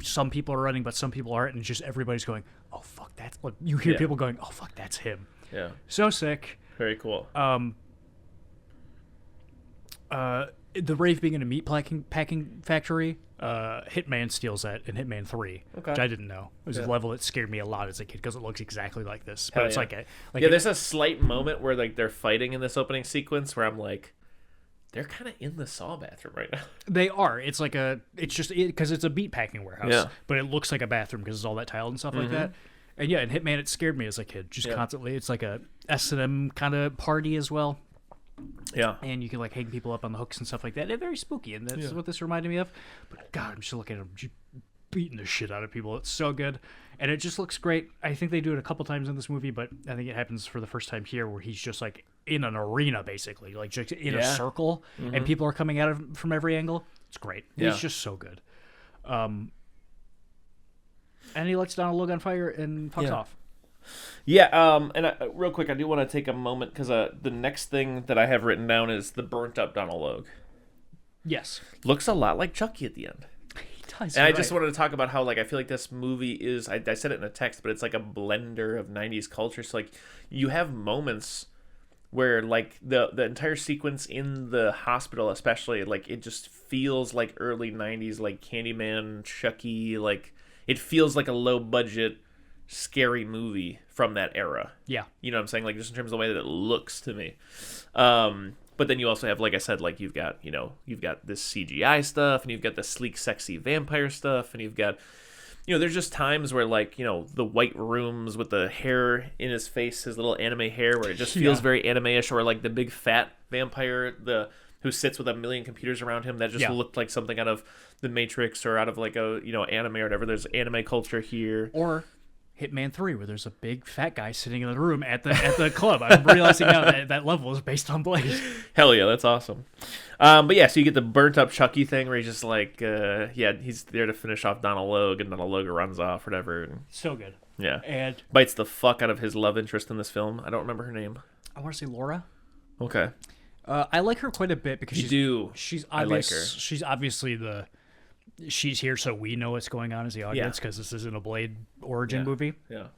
some people are running, but some people aren't, and just everybody's going, "Oh fuck, that's." Like, you hear people going, "Oh fuck, that's him." Yeah. So sick. Very cool. The rave being in a meat packing factory. Hitman steals that in Hitman 3, which I didn't know. It was a level that scared me a lot as a kid because it looks exactly like this. But it's there's a slight moment where like they're fighting in this opening sequence where I'm like, they're kind of in the Saw bathroom right now. They are. It's like because it's a meat packing warehouse, but it looks like a bathroom because it's all that tiled and stuff like that. And yeah, in Hitman, it scared me as a kid, just constantly. It's like a S&M kind of party as well. Yeah. And you can like hang people up on the hooks and stuff like that. They're very spooky, and that's what this reminded me of. But God, I'm just looking at him just beating the shit out of people. It's so good. And it just looks great. I think they do it a couple times in this movie, but I think it happens for the first time here where he's just like in an arena, basically. Like just in a circle, and people are coming at him from every angle. It's great. Yeah. He's just so good. And he lights Donald Logue on fire and fucks off. Yeah, and real quick, I do want to take a moment because the next thing that I have written down is the burnt up Donald Logue. Yes. Looks a lot like Chucky at the end. He does. And I just wanted to talk about how like I feel like this movie is, I said it in a text, but it's like a blender of 90s culture. So like you have moments where like the entire sequence in the hospital especially, like it just feels like early 90s, like Candyman, Chucky, like it feels like a low budget scary movie from that era. Yeah. You know what I'm saying? Like just in terms of the way that it looks to me. But then you also have, like I said, like you've got this CGI stuff, and you've got the sleek, sexy vampire stuff, and you've got, there's just times where like, the white rooms with the hair in his face, his little anime hair, where it just feels very anime-ish, or like the big fat vampire, who sits with a million computers around him that just looked like something out of the Matrix or out of like a, anime or whatever. There's anime culture here. Or Hitman 3, where there's a big fat guy sitting in the room at the club. I'm realizing now that level is based on Blade. Hell yeah, that's awesome. But yeah, so you get the burnt up Chucky thing where he's just like, he's there to finish off Donald Logue, and Donald Logue runs off, whatever. And, so good. Yeah. And bites the fuck out of his love interest in this film. I don't remember her name. I want to say Laura. Okay. I like her quite a bit because she's I like her. She's obviously she's here so we know what's going on as the audience because this isn't a Blade origin movie. Yeah.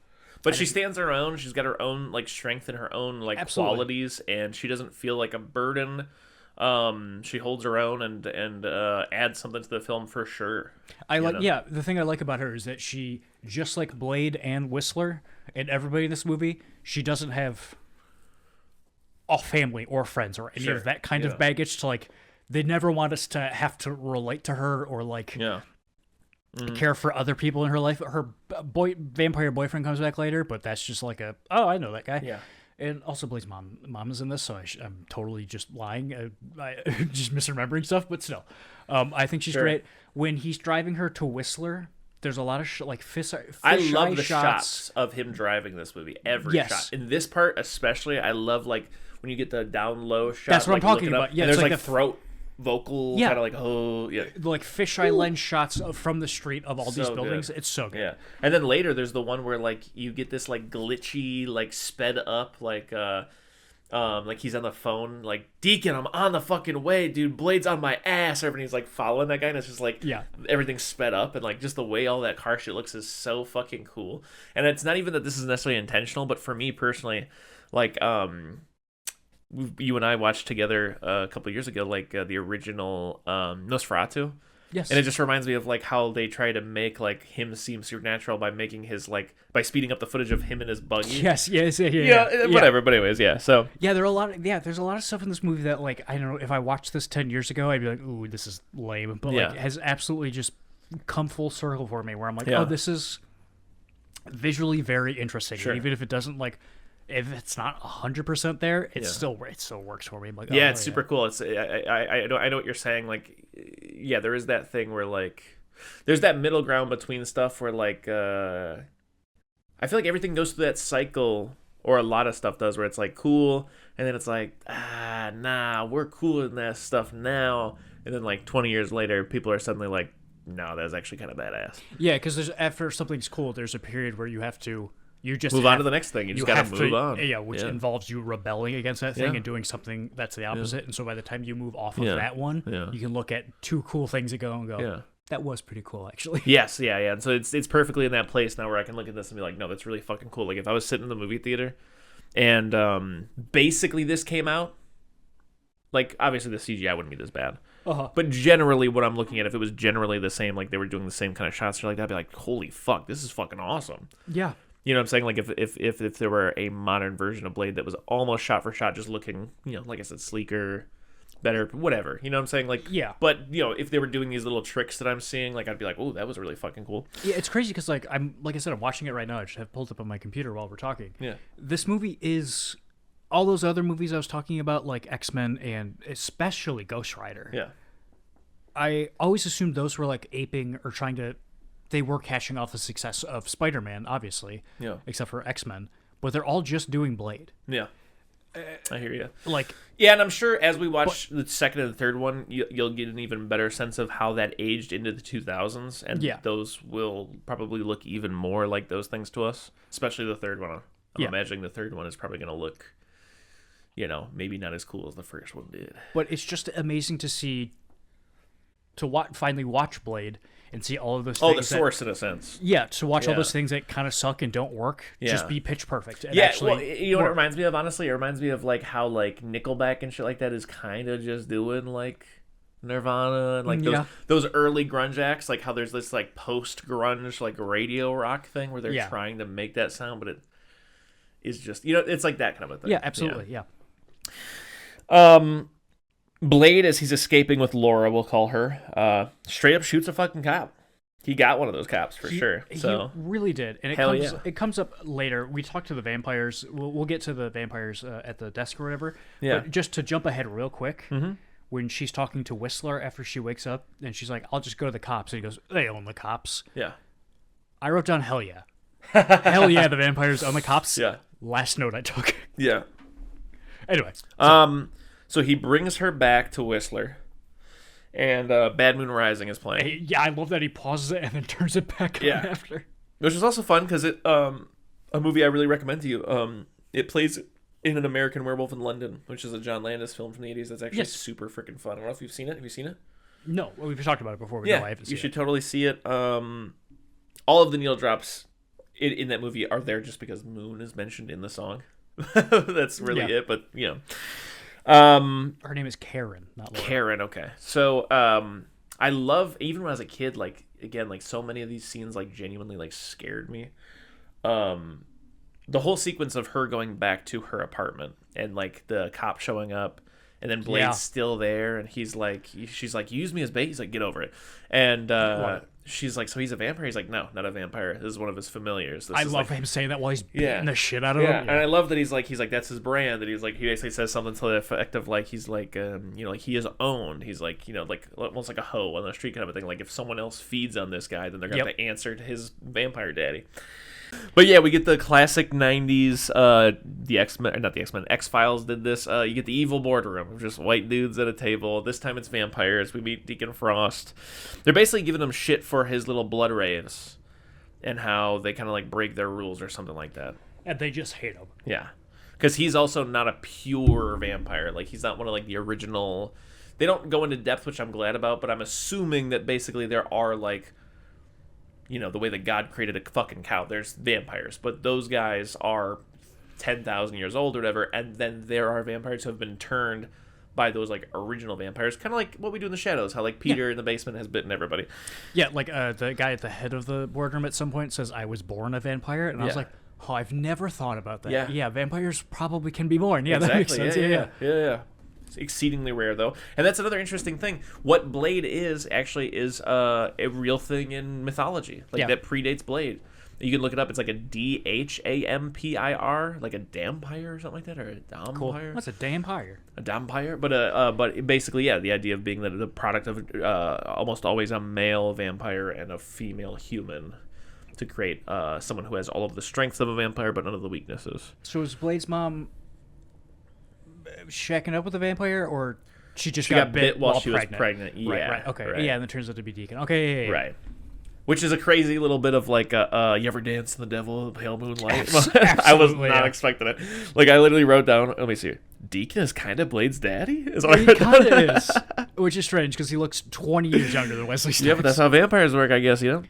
But she stands her own. She's got her own like strength and her own like qualities, and she doesn't feel like a burden. She holds her own and adds something to the film for sure. The thing I like about her is that she, just like Blade and Whistler and everybody in this movie, she doesn't have a family or friends or any of that kind of baggage to like. They never want us to have to relate to her or like care for other people in her life. Her vampire boyfriend comes back later, but that's just like I know that guy. Yeah. And also Blade's mom is in this, so I'm totally just lying. I just misremembering stuff, but still. I think she's great. When he's driving her to Whistler, there's a lot of fish I love the shots of him driving this movie. Every shot. In this part especially, I love like when you get the down low shot. That's what I'm talking about. Yeah, and there's like a throat vocal kind of like like fisheye lens shots from the street of all these buildings. Good. It's so good. Yeah. And then later there's the one where like you get this like glitchy like sped up like Like he's on the phone, like, Deacon, I'm on the fucking way, dude. Blade's on my ass. Everybody's like following that guy, and it's just like everything's sped up, and like just the way all that car shit looks is so fucking cool. And it's not even that this is necessarily intentional, but for me personally, like you and I watched together a couple years ago, like the original Nosferatu. Yes. And it just reminds me of like how they try to make like him seem supernatural by making his like by speeding up the footage of him in his buggy. Yes, yeah. Whatever. But anyways, yeah. So there's a lot of stuff in this movie that like I don't know, if I watched this 10 years ago, I'd be like, ooh, this is lame. But like it has absolutely just come full circle for me, where I'm like, oh, this is visually very interesting. Sure. And even if it doesn't like. If it's not 100% there, it still works for me. I'm like, it's super cool. It's I know what you're saying. Like, yeah, there is that thing where like there's that middle ground between stuff where like I feel like everything goes through that cycle, or a lot of stuff does, where it's like cool, and then it's like nah, we're cooler than that stuff now, and then like 20 years later, people are suddenly like, no, that's actually kind of badass. Yeah, because after something's cool, there's a period where you have to. You just move on to the next thing. You just gotta move on. Yeah, which involves you rebelling against that thing and doing something that's the opposite. And so by the time you move off of that one, you can look at two cool things ago and go, that was pretty cool, actually. Yes, yeah. And so it's perfectly in that place now where I can look at this and be like, no, that's really fucking cool. Like if I was sitting in the movie theater and basically this came out, like obviously the CGI wouldn't be this bad. But generally what I'm looking at, if it was generally the same, like they were doing the same kind of shots or like that, I'd be like, holy fuck, this is fucking awesome. Yeah. You know what I'm saying? Like if there were a modern version of Blade that was almost shot for shot, just looking, like I said, sleeker, better, whatever. You know what I'm saying? Like, yeah. But if they were doing these little tricks that I'm seeing, like I'd be like, oh, that was really fucking cool. Yeah, it's crazy because like I'm watching it right now. I just have pulled up on my computer while we're talking. Yeah. This movie is all those other movies I was talking about, like X-Men and especially Ghost Rider. Yeah. I always assumed those were like aping or trying to. They were cashing off the success of Spider-Man, obviously. Yeah. Except for X-Men, but they're all just doing Blade. Yeah. I hear you. Like, yeah, and I'm sure as we watch the second and the third one, you'll get an even better sense of how that aged into the 2000s, and those will probably look even more like those things to us, especially the third one. I'm imagining the third one is probably going to look, maybe not as cool as the first one did. But it's just amazing to see, finally watch Blade and see all of those things. Oh, the source in a sense. Yeah, to watch all those things that kind of suck and don't work, just be pitch perfect. And actually well, you know what it reminds me of, honestly? It reminds me of like how like Nickelback and shit like that is kind of just doing like Nirvana and like those early grunge acts, like how there's this like post-grunge like radio rock thing where they're trying to make that sound, but it is just, it's like that kind of a thing. Yeah, absolutely, yeah. Blade, as he's escaping with Laura, we'll call her, straight up shoots a fucking cop. He got one of those cops for sure. So he really did, and it comes up later. We talked to the vampires. We'll get to the vampires at the desk or whatever. Yeah. But just to jump ahead real quick, when she's talking to Whistler after she wakes up, and she's like, "I'll just go to the cops," and he goes, "They own the cops." Yeah. I wrote down, "Hell yeah, hell yeah, the vampires own the cops." Yeah. Last note I took. Yeah. Anyway. So he brings her back to Whistler, and Bad Moon Rising is playing. I love that he pauses it and then turns it back on after. Which is also fun because it a movie I really recommend to you. It plays in An American Werewolf in London, which is a John Landis film from the 80s that's actually super freaking fun. I don't know if you've seen it. Have you seen it? No. Well, we've talked about it before, but no, I haven't seen it. You should totally see it. All of the needle drops in that movie are there just because Moon is mentioned in the song. That's really it, but her name is Karen, not Laura. Karen, okay. So I love, even when I was a kid, like again, like so many of these scenes like genuinely like scared me. The whole sequence of her going back to her apartment and like the cop showing up and then Blade's still there and she's like, use me as bait. He's like, get over it. And she's like, so he's a vampire? He's like, no, not a vampire. This is one of his familiars. I love him saying that while he's beating the shit out of him. And I love that he's like, that's his brand. And he basically says something to the effect of like, he's like, like he is owned. He's like, like almost like a hoe on the street kind of a thing. Like if someone else feeds on this guy, then they're going to have to answer to his vampire daddy. But yeah, we get the classic 90s, the X-Men, not the X-Men, X-Files did this. You get the evil boardroom, just white dudes at a table. This time it's vampires. We meet Deacon Frost. They're basically giving him shit for his little blood raves and how they kind of like break their rules or something like that. And they just hate him. Yeah. because he's also not a pure vampire. Like, he's not one of like the original. They don't go into depth, which I'm glad about, but I'm assuming that basically there are like, you know, the way that God created a fucking cow, there's vampires, but those guys are 10,000 years old or whatever, and then there are vampires who have been turned by those like original vampires, kind of like what we do in the Shadows, how like Peter in the basement has bitten everybody. Yeah, like the guy at the head of the boardroom at some point says, "I was born a vampire," and I was like, "Oh, I've never thought about that." Yeah, vampires probably can be born. Yeah, exactly. That makes sense. Yeah. It's exceedingly rare though, and that's another interesting thing. What Blade is actually is a real thing in mythology, like that predates Blade. You can look it up. It's like a Dhampir, like a dampire or something like that, or a dampire. Cool. What's a dampire? A dampire, but basically, yeah, the idea of being the product of almost always a male vampire and a female human to create someone who has all of the strengths of a vampire but none of the weaknesses. So is Blade's mom shacking up with a vampire, or she just got bit while she pregnant? was pregnant? Yeah. Right. Okay. Right. Yeah, and it turns out to be Deacon. Okay. Yeah. Right. Which is a crazy little bit of like, you ever dance in the devil, pale moonlight? I was not expecting it. Like, I literally wrote down, let me see, Deacon is kind of Blade's daddy? He kind of is. Which is strange, because he looks 20 years younger than Wesley Snipes. Yeah, but that's how vampires work, I guess, you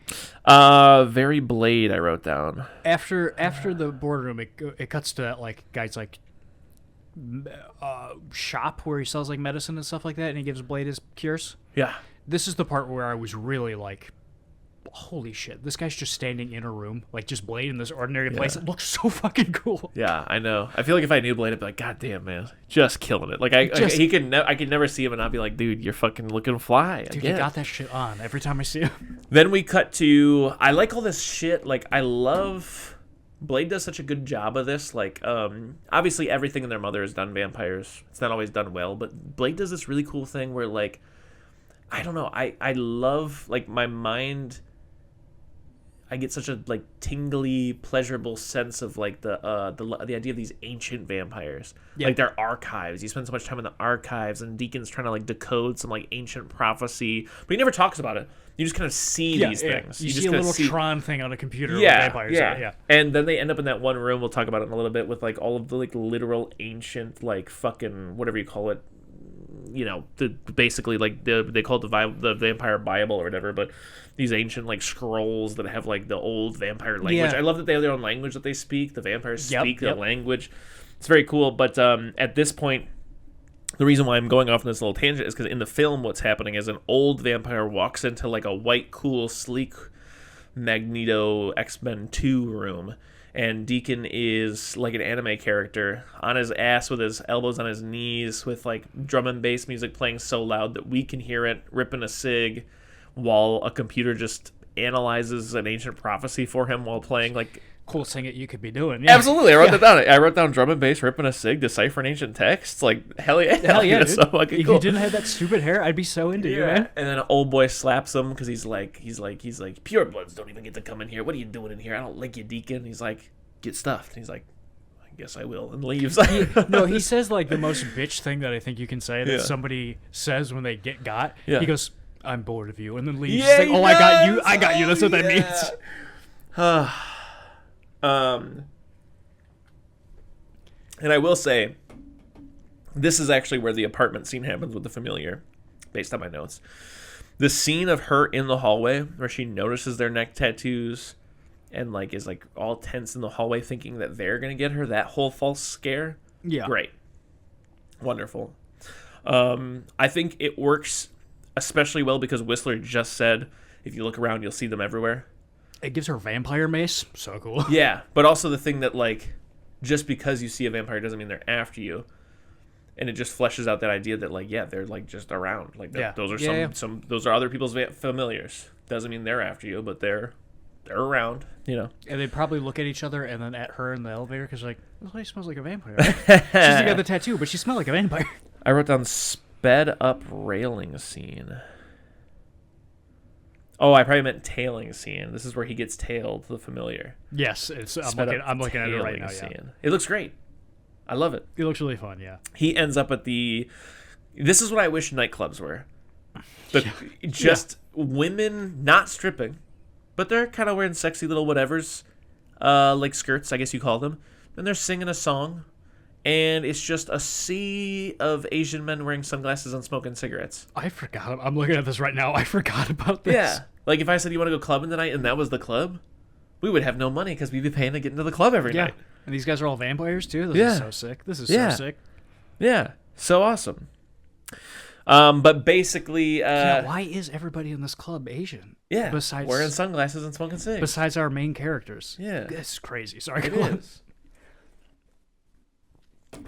know? Very Blade, I wrote down. After the boardroom, it cuts to that, like, guy's, like, shop where he sells, like, medicine and stuff like that, and he gives Blade his cures. Yeah. This is the part where I was really like, holy shit, this guy's just standing in a room, like just Blade in this ordinary place. It looks so fucking cool. Yeah, I know. I feel like if I knew Blade, I'd be like, God damn, man, just killing it. Like, I could never see him and not be like, dude, you're fucking looking fly. Dude, he got that shit on every time I see him. Then we cut to, I like all this shit. Like, I love, Blade does such a good job of this. Like, obviously everything in Their Mother is done vampires. It's not always done well, but Blade does this really cool thing where, like, I don't know, I love, like, my mind, I get such a like tingly, pleasurable sense of like the idea of these ancient vampires, like their archives. You spend so much time in the archives, and Deacon's trying to like decode some like ancient prophecy, but he never talks about it. You just kind of see these things. You just see a little Tron thing on a computer. With vampires. Yeah. And then they end up in that one room. We'll talk about it in a little bit with like all of the like literal ancient like fucking whatever you call it. You know, basically like they call it the Vampire Bible or whatever, but these ancient like scrolls that have like the old vampire language. I love that they have their own language that they speak. The vampires speak their language. It's very cool. But at this point, the reason why I'm going off on this little tangent is because in the film, what's happening is an old vampire walks into like a white, cool, sleek Magneto X-Men 2 room. And Deacon is like an anime character on his ass with his elbows on his knees with like drum and bass music playing so loud that we can hear it, ripping a cig while a computer just analyzes an ancient prophecy for him while playing like... Coolest thing that you could be doing. Yeah. Absolutely. I wrote that down. I wrote down drum and bass, ripping a cig, deciphing ancient texts. Like, hell yeah. Hell yeah, dude. So fucking if cool. you didn't have that stupid hair, I'd be so into you, man. And then an old boy slaps him because he's like, pure bloods don't even get to come in here. What are you doing in here? I don't like you, Deacon. He's like, get stuffed. And he's like, I guess I will, and leaves. He says like the most bitch thing that I think you can say that somebody says when they get got. Yeah. He goes, I'm bored of you, and then leaves. Yeah, like, oh, I got you. That's what that means. And I will say, this is actually where the apartment scene happens with the familiar, based on my notes. The scene of her in the hallway where she notices their neck tattoos and like is like all tense in the hallway thinking that they're gonna get her, that whole false scare. Yeah. Great. Wonderful. I think it works especially well because Whistler just said, if you look around, you'll see them everywhere. It gives her vampire mace. So cool. Yeah, but also the thing that, like, just because you see a vampire doesn't mean they're after you. And it just fleshes out that idea that, like, yeah, they're, like, just around. Like, those are some those are other people's familiars. Doesn't mean they're after you, but they're around, you know. And they probably look at each other and then at her in the elevator because, like, this lady smells like a vampire. Right? She's got the tattoo, but she smelled like a vampire. I wrote down sped up railing scene. Oh, I probably meant tailing scene. This is where he gets tailed, the familiar. Yes, I'm looking at it right now. Yeah. It looks great. I love it. It looks really fun, yeah. He ends up at the... This is what I wish nightclubs were. Women not stripping, but they're kind of wearing sexy little whatevers, like skirts, I guess you call them. And they're singing a song. and it's just a sea of Asian men wearing sunglasses and smoking cigarettes. I forgot. I'm looking at this right now. I forgot about this. Yeah. Like, if I said, you want to go clubbing tonight, and that was the club, we would have no money because we'd be paying to get into the club every night. And these guys are all vampires, too? This is so sick. This is so sick. Yeah. So awesome. But basically... why is everybody in this club Asian? Yeah. Besides wearing sunglasses and smoking cigs. Besides our main characters. Yeah. This is crazy. Sorry, it is.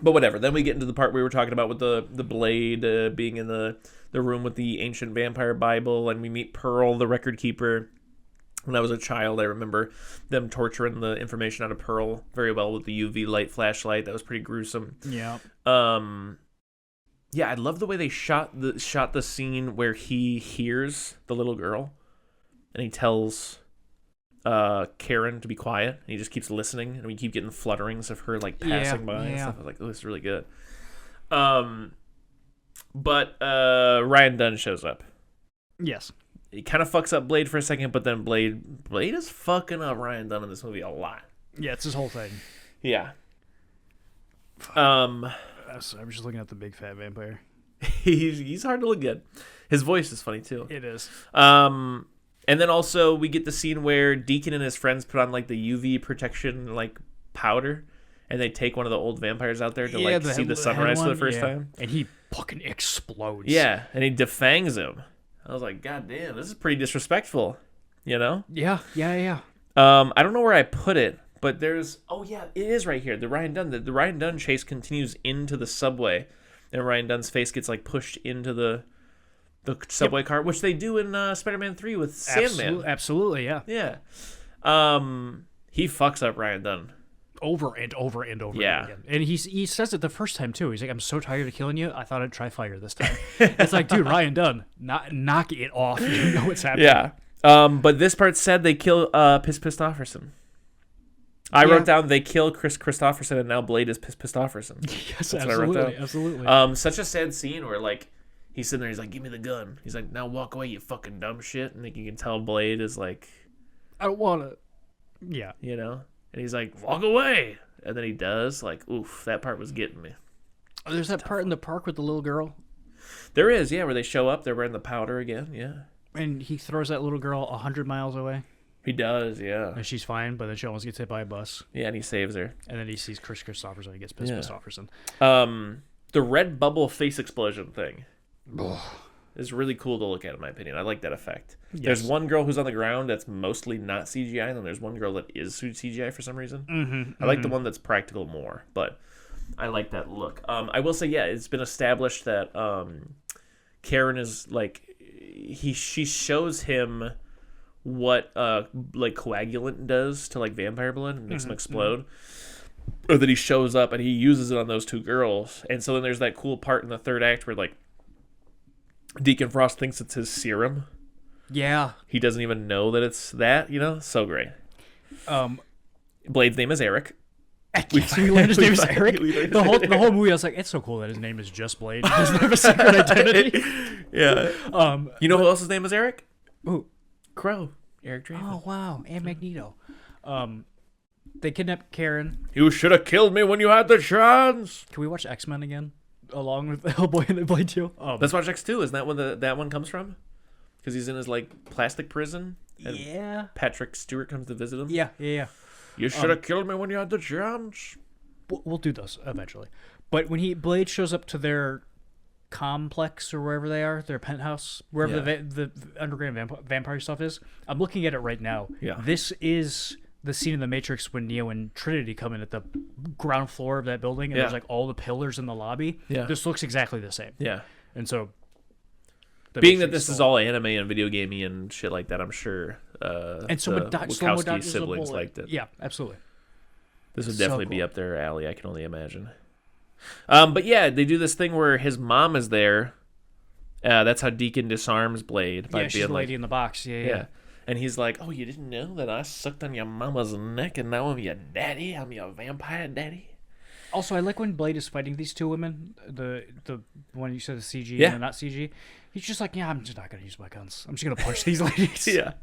But whatever. Then we get into the part we were talking about with the Blade being in the room with the ancient vampire Bible, and we meet Pearl, the record keeper. When I was a child, I remember them torturing the information out of Pearl very well with the UV light flashlight. That was pretty gruesome. Yeah. Yeah, I love the way they shot the scene where he hears the little girl, and he tells Karen to be quiet, and he just keeps listening, and we keep getting flutterings of her like passing by and stuff. I was like, oh, this is really good. But Ryan Dunn shows up. Yes. He kind of fucks up Blade for a second, but then Blade is fucking up Ryan Dunn in this movie a lot. Yeah, it's his whole thing. Yeah. I'm just looking at the big fat vampire. He's hard to look at. His voice is funny too. It is. And then also we get the scene where Deacon and his friends put on like the UV protection like powder, and they take one of the old vampires out there to see the sunrise for the first time. And he fucking explodes. Yeah, and he defangs him. I was like, God damn, this is pretty disrespectful, you know? Yeah. I don't know where I put it, but there's... Oh, yeah, it is right here. The Ryan Dunn chase continues into the subway, and Ryan Dunn's face gets, like, pushed into the subway car, which they do in Spider-Man 3 with Sandman. Absolutely, yeah. Yeah. He fucks up Ryan Dunn. Over and over and over again. And he says it the first time, too. He's like, I'm so tired of killing you, I thought I'd try fire this time. It's like, dude, Ryan Dunn, knock it off. You know what's happening. Yeah. But this part said they kill Piss Christopherson. I wrote down they kill Chris Christopherson, and now Blade is Piss Christopherson. Yes, absolutely. Such a sad scene where, like, he's sitting there, he's like, give me the gun. He's like, now walk away, you fucking dumb shit. And like, you can tell Blade is like... I don't want to... Yeah. You know? And he's like, walk away. And then he does. Like, oof, that part was getting me. There's that part in the park with the little girl. There is, yeah, where they show up. They're wearing the powder again, yeah. And he throws that little girl 100 miles away. He does, yeah. And she's fine, but then she almost gets hit by a bus. Yeah, and he saves her. And then he sees Chris Christopherson. He gets pissed Christopherson. The red bubble face explosion thing is really cool to look at, in my opinion. I like that effect. Yes. There's one girl who's on the ground that's mostly not CGI, and then there's one girl that is CGI for some reason. I like the one that's practical more, but I like that look. I will say, yeah, it's been established that Karen is like... She shows him what like coagulant does to like vampire blood and makes them explode. Or that he shows up and he uses it on those two girls. And so then there's that cool part in the third act where like Deacon Frost thinks it's his serum. Yeah. He doesn't even know that it's that, you know? So great. Blade's name is Eric. We learned his name is Eric. The whole movie, I was like, it's so cool that his name is just Blade. He doesn't have a secret identity. Yeah. You know who else's name is Eric? Who? Crow. Eric Draven. Oh, wow. And Magneto. They kidnapped Karen. You should have killed me when you had the chance. Can we watch X-Men again? Along with Hellboy and Blade 2? Let's watch X2. Isn't that where that one comes from? Because he's in his, like, plastic prison. And yeah. Patrick Stewart comes to visit him. Yeah. You should have killed me when you had the chance. We'll do those eventually. But when Blade shows up to their complex or wherever they are, their penthouse, wherever the underground vampire stuff is, I'm looking at it right now. Yeah. This is the scene in The Matrix when Neo and Trinity come in at the ground floor of that building, and there's like all the pillars in the lobby. Yeah. This looks exactly the same. Yeah. And so... Being that this is all anime and video gamey and shit like that, I'm sure and so the Wachowski siblings liked it. Yeah, absolutely. This would definitely be up their alley, I can only imagine. But yeah, they do this thing where his mom is there. That's how Deacon disarms Blade. By she's the lady in the box. Yeah. And he's like, oh, you didn't know that I sucked on your mama's neck and now I'm your daddy? I'm your vampire daddy? Also, I like when Blade is fighting these two women. The one you said is CG and they're not CG. He's just like, yeah, I'm just not going to use my guns. I'm just going to punch these ladies. Yeah.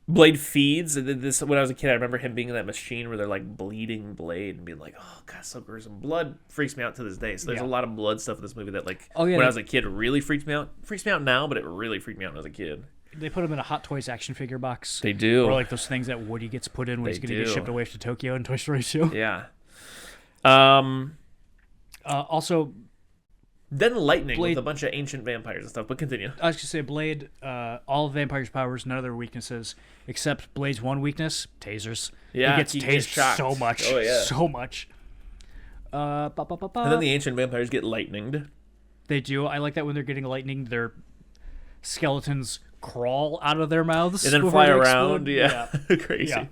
Blade feeds. And this, when I was a kid, I remember him being in that machine where they're like bleeding Blade and being like, "Oh God, so gruesome." Blood freaks me out to this day. So there's a lot of blood stuff in this movie that, like, when I was a kid, really freaked me out. Freaks me out now, but it really freaked me out when I was a kid. They put him in a Hot Toys action figure box. They do. Or like those things that Woody gets put in when he's going to get shipped away to Tokyo in Toy Story 2. Yeah. Also, then lightning with a bunch of ancient vampires and stuff, but continue. I was going to say, Blade, all of Vampire's powers, none of their weaknesses, except Blade's one weakness, tasers. Yeah, he gets tased so much. Oh, yeah. So much. And then the ancient vampires get lightninged. They do. I like that when they're getting lightninged, their skeletons crawl out of their mouths. And then fly around. Yeah. Crazy. Yeah.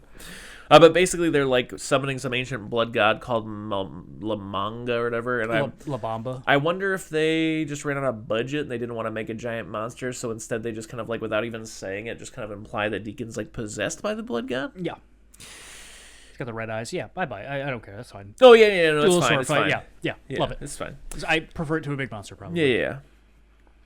But basically, they're like summoning some ancient blood god called Lamanga or whatever. And La Bamba. I wonder if they just ran out of budget and they didn't want to make a giant monster, so instead they just kind of like, without even saying it, just kind of imply that Deacon's like possessed by the blood god. Yeah. He's got the red eyes. Yeah, bye-bye. I don't care. That's fine. Oh, yeah, no, it's fine. It's fine. Yeah, love it. It's fine. I prefer it to a big monster, probably. Yeah.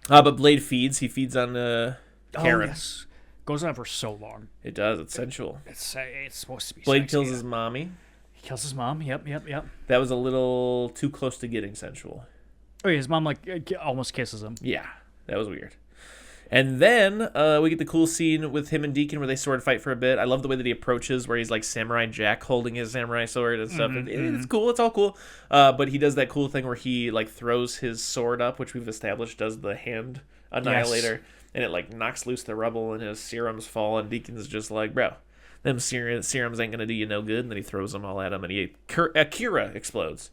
But Blade feeds. He feeds on Karen. Oh, yes. Goes on for so long. It does. It's sensual. It's supposed to be Blade sexy. kills his mommy. He kills his mom. Yep. That was a little too close to getting sensual. Oh, yeah, his mom, like, almost kisses him. Yeah, that was weird. And then we get the cool scene with him and Deacon where they sword fight for a bit. I love the way that he approaches, where he's like Samurai Jack holding his samurai sword and stuff. It's cool. It's all cool. But he does that cool thing where he like throws his sword up, which we've established does the hand annihilator. Yes. And it like knocks loose the rubble and his serums fall. And Deacon's just like, bro, them serums ain't going to do you no good. And then he throws them all at him. And Akira explodes.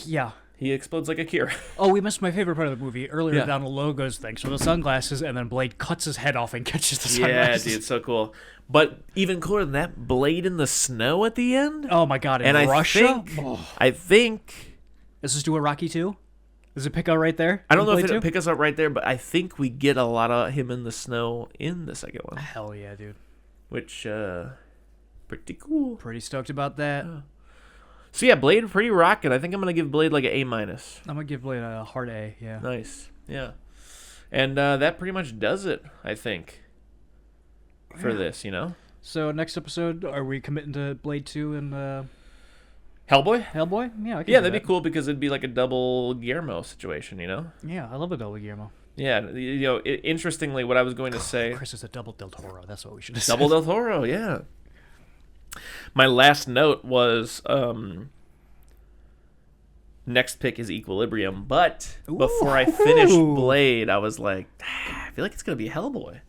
Yeah. He explodes like Akira. Oh, we missed my favorite part of the movie earlier down the logos thing. So the sunglasses, and then Blade cuts his head off and catches the sunglasses. Yeah, dude, so cool. But even cooler than that, Blade in the snow at the end. Oh my god! In Russia, I think. Does this do a Rocky 2? Does it pick up right there? I don't know if it'll pick us up right there, but I think we get a lot of him in the snow in the second one. Hell yeah, dude! Which, pretty cool. Pretty stoked about that. So yeah, Blade pretty rocking. I think I'm gonna give Blade like an A-. I'm gonna give Blade a hard A. Yeah. Nice. Yeah. And that pretty much does it, I think, for this. So next episode, are we committing to Blade 2 and Hellboy? Hellboy? Yeah. That'd be cool because it'd be like a double Guillermo situation. Yeah, I love a double Guillermo. Yeah, interestingly, what I was going to say. Chris is a double Del Toro. That's what we should have said. Double Del Toro. Yeah. My last note was next pick is Equilibrium, but before I finished Blade, I was like, I feel like it's gonna be Hellboy.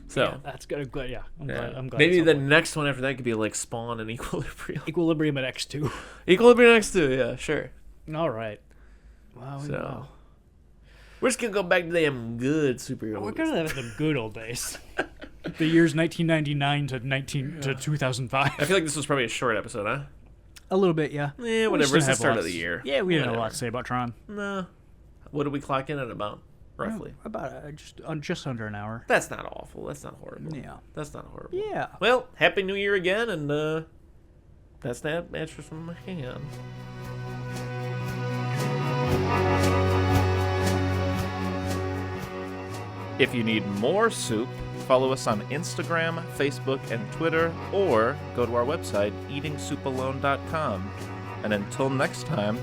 So yeah, that's good. Yeah, I'm glad. Maybe the next one after that could be like Spawn and Equilibrium. Equilibrium at X2. Equilibrium at X2. Yeah, sure. All right. Wow. So we're just gonna go back to them good superhero. We're gonna have the good old days. The years 1999 to 2005. I feel like this was probably a short episode, huh? A little bit, yeah. Whatever. It's the start of the year. Yeah, we didn't have a lot to say about Tron. No. What did we clock in at about, roughly? About just under an hour. That's not awful. That's not horrible. Yeah. That's not horrible. Yeah. Well, Happy New Year again, and that's that mattress from my hand. If you need more soup, follow us on Instagram, Facebook, and Twitter, or go to our website, eatingsoupalone.com. And until next time,